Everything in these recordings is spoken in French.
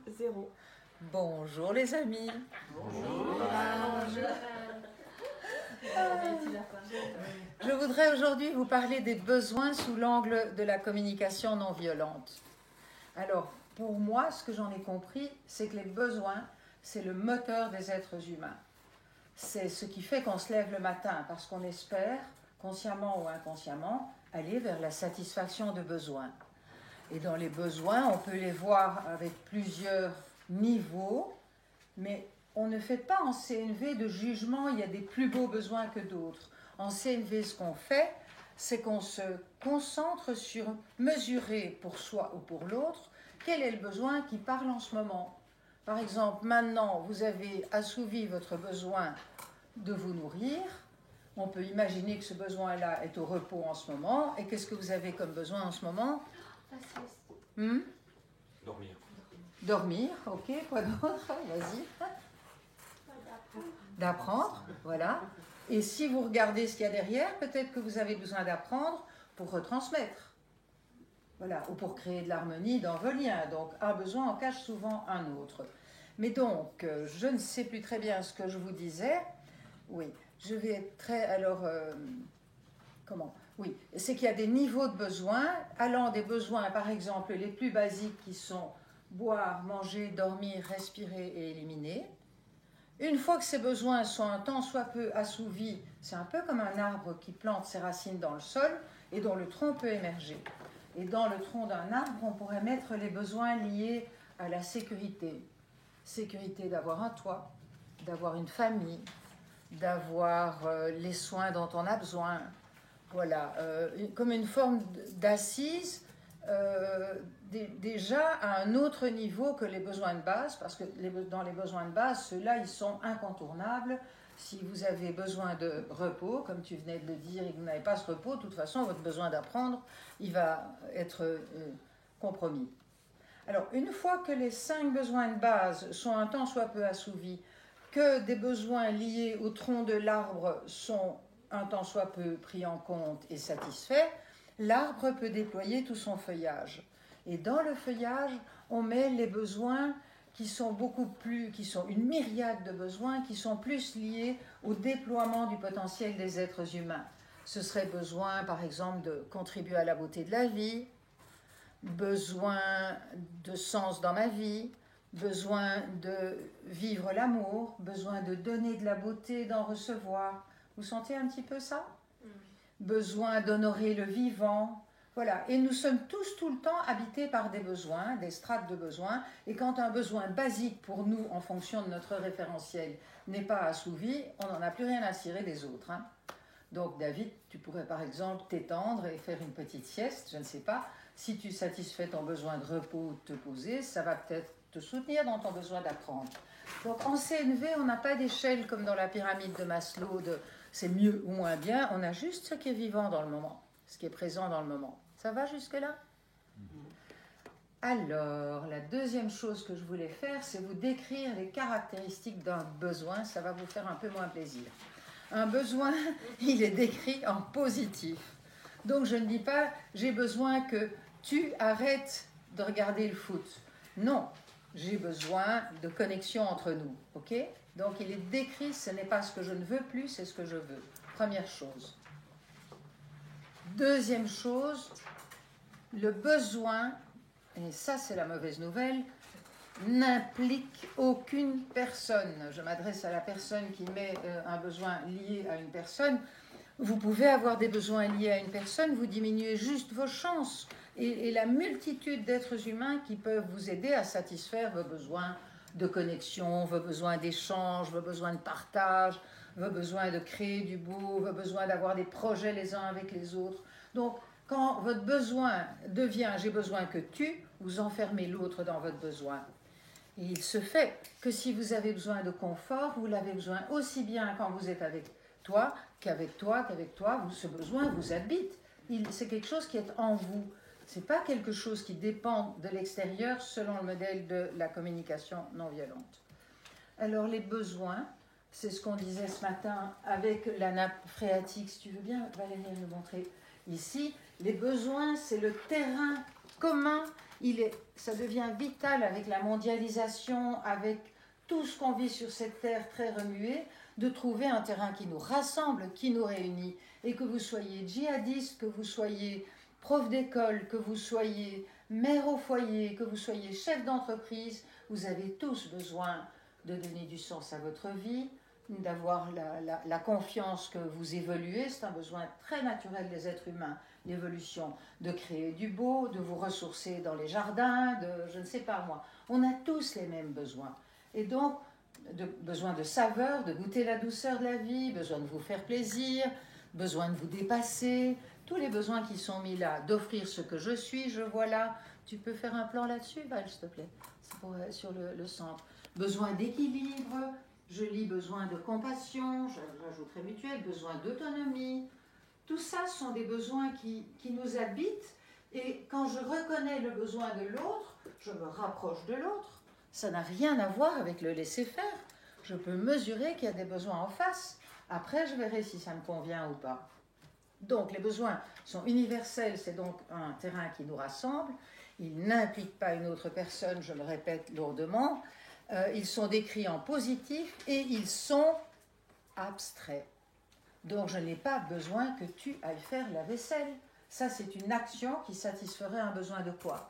0. Bonjour les amis. Bonjour. Je voudrais aujourd'hui vous parler des besoins sous l'angle de la communication non violente. Alors, pour moi, ce que j'en ai compris, c'est que les besoins, c'est le moteur des êtres humains. C'est ce qui fait qu'on se lève le matin parce qu'on espère, consciemment ou inconsciemment, aller vers la satisfaction de besoins. Et dans les besoins, on peut les voir avec plusieurs niveaux, mais on ne fait pas en CNV de jugement, il y a des plus beaux besoins que d'autres. En CNV, ce qu'on fait, c'est qu'on se concentre sur mesurer pour soi ou pour l'autre quel est le besoin qui parle en ce moment. Par exemple, maintenant, vous avez assouvi votre besoin de vous nourrir. On peut imaginer que ce besoin-là est au repos en ce moment. Et qu'est-ce que vous avez comme besoin en ce moment ? Dormir. Dormir, ok. Quoi d'autre ? Vas-y. D'apprendre, voilà. Et si vous regardez ce qu'il y a derrière, peut-être que vous avez besoin d'apprendre pour retransmettre. Voilà, ou pour créer de l'harmonie dans vos liens. Donc, un besoin en cache souvent un autre. Mais donc, je ne sais plus très bien ce que je vous disais. Oui, je vais être très... Alors, comment ? Oui, c'est qu'il y a des niveaux de besoins, allant des besoins, par exemple, les plus basiques qui sont boire, manger, dormir, respirer et éliminer. Une fois que ces besoins sont un tant soit peu assouvis, c'est un peu comme un arbre qui plante ses racines dans le sol et dont le tronc peut émerger. Et dans le tronc d'un arbre, on pourrait mettre les besoins liés à la sécurité. Sécurité d'avoir un toit, d'avoir une famille, d'avoir les soins dont on a besoin. Voilà, comme une forme d'assise déjà à un autre niveau que les besoins de base, parce que dans les besoins de base, ceux-là, ils sont incontournables. Si vous avez besoin de repos, comme tu venais de le dire, et que vous n'avez pas ce repos, de toute façon, votre besoin d'apprendre, il va être compromis. Alors, une fois que les 5 besoins de base sont un tant soit peu assouvis, que des besoins liés au tronc de l'arbre sont un tant soit peu pris en compte et satisfaits, l'arbre peut déployer tout son feuillage. Et dans le feuillage, on met les besoins qui sont qui sont une myriade de besoins qui sont plus liés au déploiement du potentiel des êtres humains. Ce serait besoin, par exemple, de contribuer à la beauté de la vie, besoin de sens dans ma vie, besoin de vivre l'amour, besoin de donner de la beauté, d'en recevoir. Vous sentez un petit peu ça ? Besoin d'honorer le vivant. Voilà, et nous sommes tous tout le temps habités par des besoins, des strates de besoins, et quand un besoin basique pour nous, en fonction de notre référentiel, n'est pas assouvi, on n'en a plus rien à cirer des autres. Hein. Donc David, tu pourrais par exemple t'étendre et faire une petite sieste, je ne sais pas. Si tu satisfais ton besoin de repos ou de te poser, ça va peut-être te soutenir dans ton besoin d'apprendre. Donc en CNV, on n'a pas d'échelle comme dans la pyramide de Maslow, de c'est mieux ou moins bien, on a juste ce qui est vivant dans le moment, ce qui est présent dans le moment. Ça va jusque-là ? Alors, la deuxième chose que je voulais faire, c'est vous décrire les caractéristiques d'un besoin, ça va vous faire un peu moins plaisir. Un besoin, il est décrit en positif. Donc je ne dis pas j'ai besoin que tu arrêtes de regarder le foot. Non, j'ai besoin de connexion entre nous. Ok ? Donc il est décrit, ce n'est pas ce que je ne veux plus, c'est ce que je veux. Première chose. Deuxième chose, le besoin, et ça c'est la mauvaise nouvelle, n'implique aucune personne. Je m'adresse à la personne qui met un besoin lié à une personne. Vous pouvez avoir des besoins liés à une personne, vous diminuez juste vos chances et la multitude d'êtres humains qui peuvent vous aider à satisfaire vos besoins de connexion, vos besoins d'échange, vos besoins de partage, vos besoins de créer du beau, vos besoins d'avoir des projets les uns avec les autres. Donc, quand votre besoin devient « j'ai besoin que tu », vous enfermez l'autre dans votre besoin. Et il se fait que si vous avez besoin de confort, vous l'avez besoin aussi bien quand vous êtes avec toi, qu'avec toi, ce besoin vous habite. C'est quelque chose qui est en vous. Ce n'est pas quelque chose qui dépend de l'extérieur selon le modèle de la communication non violente. Alors les besoins, c'est ce qu'on disait ce matin avec la nappe phréatique. Si tu veux bien, Valérie, nous montrer ici. Les besoins, c'est le terrain commun, ça devient vital avec la mondialisation, avec tout ce qu'on vit sur cette terre très remuée, de trouver un terrain qui nous rassemble, qui nous réunit. Et que vous soyez djihadiste, que vous soyez prof d'école, que vous soyez mère au foyer, que vous soyez chef d'entreprise, vous avez tous besoin de donner du sens à votre vie, d'avoir la confiance que vous évoluez. C'est un besoin très naturel des êtres humains, l'évolution, de créer du beau, de vous ressourcer dans les jardins, je ne sais pas moi. On a tous les mêmes besoins. Et donc, besoin de saveur, de goûter la douceur de la vie, besoin de vous faire plaisir, besoin de vous dépasser, tous les besoins qui sont mis là, d'offrir ce que je suis, je vois là. Tu peux faire un plan là-dessus, Val, s'il te plaît, sur le centre. Besoin d'équilibre, je lis besoin de compassion, j'ajouterai mutuel, besoin d'autonomie. Tout ça sont des besoins qui nous habitent, et quand je reconnais le besoin de l'autre, je me rapproche de l'autre. Ça n'a rien à voir avec le laisser-faire. Je peux mesurer qu'il y a des besoins en face. Après, je verrai si ça me convient ou pas. Donc, les besoins sont universels, c'est donc un terrain qui nous rassemble. Ils n'impliquent pas une autre personne, je le répète lourdement. Ils sont décrits en positif et ils sont abstraits. Donc, je n'ai pas besoin que tu ailles faire la vaisselle. Ça, c'est une action qui satisferait un besoin de quoi ?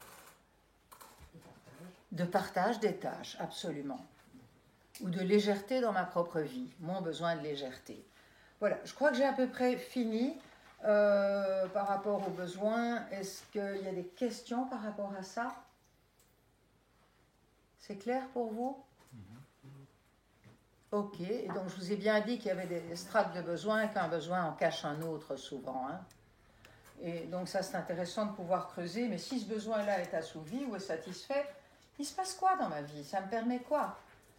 De partage des tâches, absolument. Ou de légèreté dans ma propre vie, mon besoin de légèreté. Voilà, je crois que j'ai à peu près fini par rapport aux besoins. Est-ce qu'il y a des questions par rapport à ça ? C'est clair pour vous ? Ok, et donc je vous ai bien dit qu'il y avait des strates de besoins et qu'un besoin en cache un autre souvent. Hein. Et donc ça c'est intéressant de pouvoir creuser, mais si ce besoin-là est assouvi ou est satisfait, il se passe quoi dans ma vie ? Ça me permet quoi ?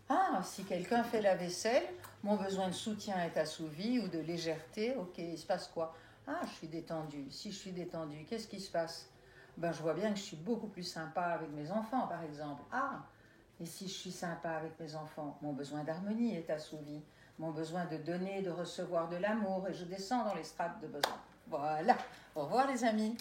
Ah, si quelqu'un fait la vaisselle, mon besoin de soutien est assouvi ou de légèreté, ok, il se passe quoi ? Ah, je suis détendue. Si je suis détendue, qu'est-ce qui se passe ? Ben, je vois bien que je suis beaucoup plus sympa avec mes enfants, par exemple. Ah, et si je suis sympa avec mes enfants, mon besoin d'harmonie est assouvi. Mon besoin de donner, de recevoir de l'amour, et je descends dans les strates de besoin. Voilà. Au revoir les amis.